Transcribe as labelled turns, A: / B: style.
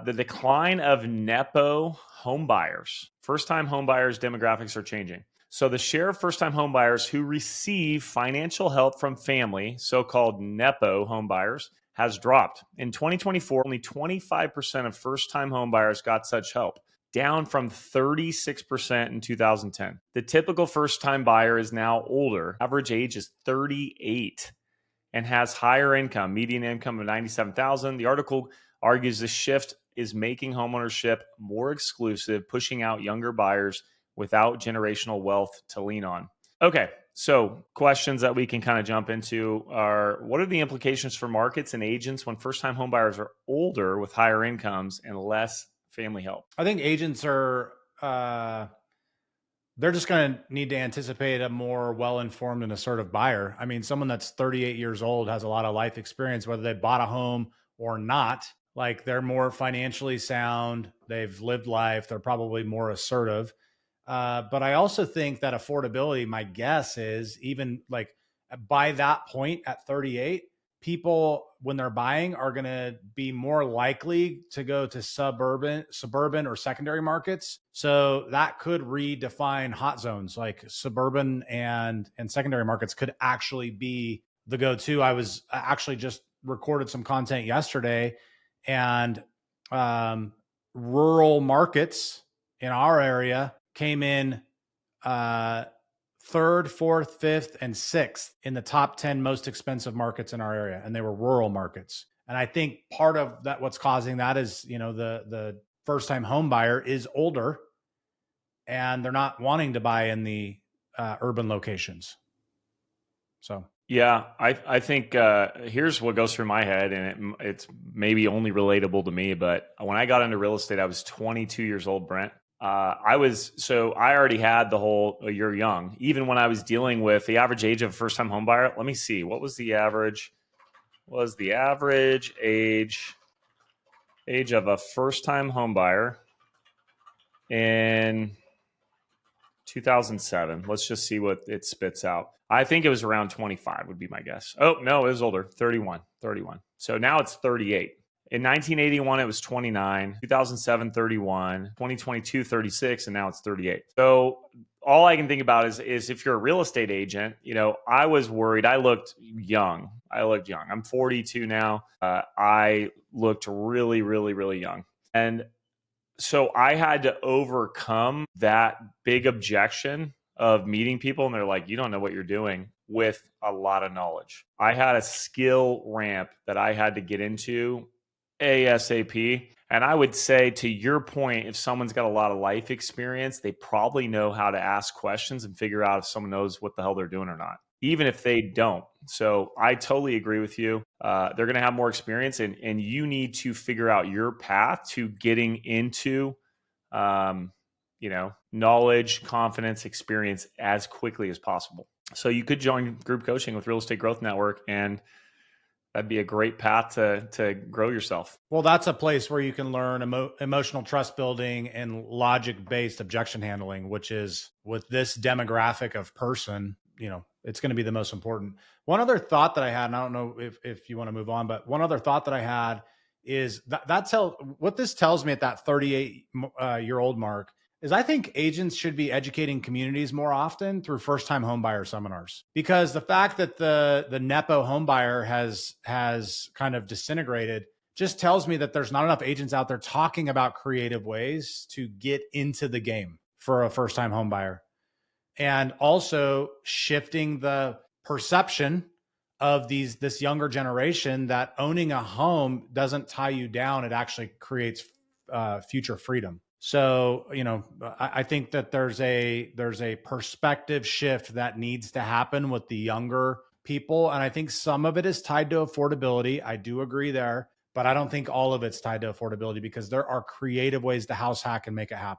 A: the decline of Nepo homebuyers. First-time homebuyers demographics are changing. So the share of first-time homebuyers who receive financial help from family, so-called Nepo homebuyers, has dropped. In 2024, only 25% of first-time homebuyers got such help, down from 36% in 2010. The typical first-time buyer is now older. Average age is 38 and has higher income, median income of $97,000. The article argues this shift is making homeownership more exclusive, pushing out younger buyers without generational wealth to lean on. Okay, so questions that we can kind of jump into are, what are the implications for markets and agents when first-time homebuyers are older with higher incomes and less family help?
B: I think agents are, they're just going to need to anticipate a more well-informed and assertive buyer. I mean, someone that's 38 years old has a lot of life experience, whether they bought a home or not. Like, they're more financially sound. They've lived life. They're probably more assertive. But I also think that affordability, my guess is, even like by that point at 38, people, when they're buying, are going to be more likely to go to suburban or secondary markets. So that could redefine hot zones. Like, suburban and secondary markets could actually be the go-to. I was actually just recorded some content yesterday, and rural markets in our area came in third, fourth, fifth, and sixth in the top 10 most expensive markets in our area. And they were rural markets. And I think part of that, what's causing that is, the first-time home buyer is older and they're not wanting to buy in the urban locations. So
A: yeah, I think here's what goes through my head, and it's maybe only relatable to me, but when I got into real estate, I was 22 years old, Brent. I already had the whole, you're young. Even when I was dealing with the average age of a first-time home buyer, let me see, what was the average? Was the average age of a first-time home buyer in 2007? Let's just see what it spits out. I think it was around 25 would be my guess. Oh, no, it was older, 31. So now it's 38. In 1981, it was 29, 2007, 31, 2022, 36, and now it's 38. So all I can think about is if you're a real estate agent, I was worried. I looked young. I'm 42 now. I looked really, really, really young. And so I had to overcome that big objection of meeting people, and they're like, you don't know what you're doing, with a lot of knowledge. I had a skill ramp that I had to get into ASAP. And I would say, to your point, if someone's got a lot of life experience, they probably know how to ask questions and figure out if someone knows what the hell they're doing or not, even if they don't. So I totally agree with you. They're going to have more experience, and you need to figure out your path to getting into, knowledge, confidence, experience as quickly as possible. So you could join group coaching with Real Estate Growth Network, and that'd be a great path to grow yourself.
B: Well, that's a place where you can learn emotional trust building and logic-based objection handling, which is, with this demographic of person, it's going to be the most important. One other thought that I had, and I don't know if you want to move on, but one other thought that I had is what this tells me at that 38-year-old mark is, I think agents should be educating communities more often through first-time homebuyer seminars, because the fact that the Nepo homebuyer has kind of disintegrated just tells me that there's not enough agents out there talking about creative ways to get into the game for a first-time homebuyer, and also shifting the perception of this younger generation that owning a home doesn't tie you down; it actually creates future freedom. So, I think that there's a perspective shift that needs to happen with the younger people. And I think some of it is tied to affordability. I do agree there, but I don't think all of it's tied to affordability, because there are creative ways to house hack and make it happen.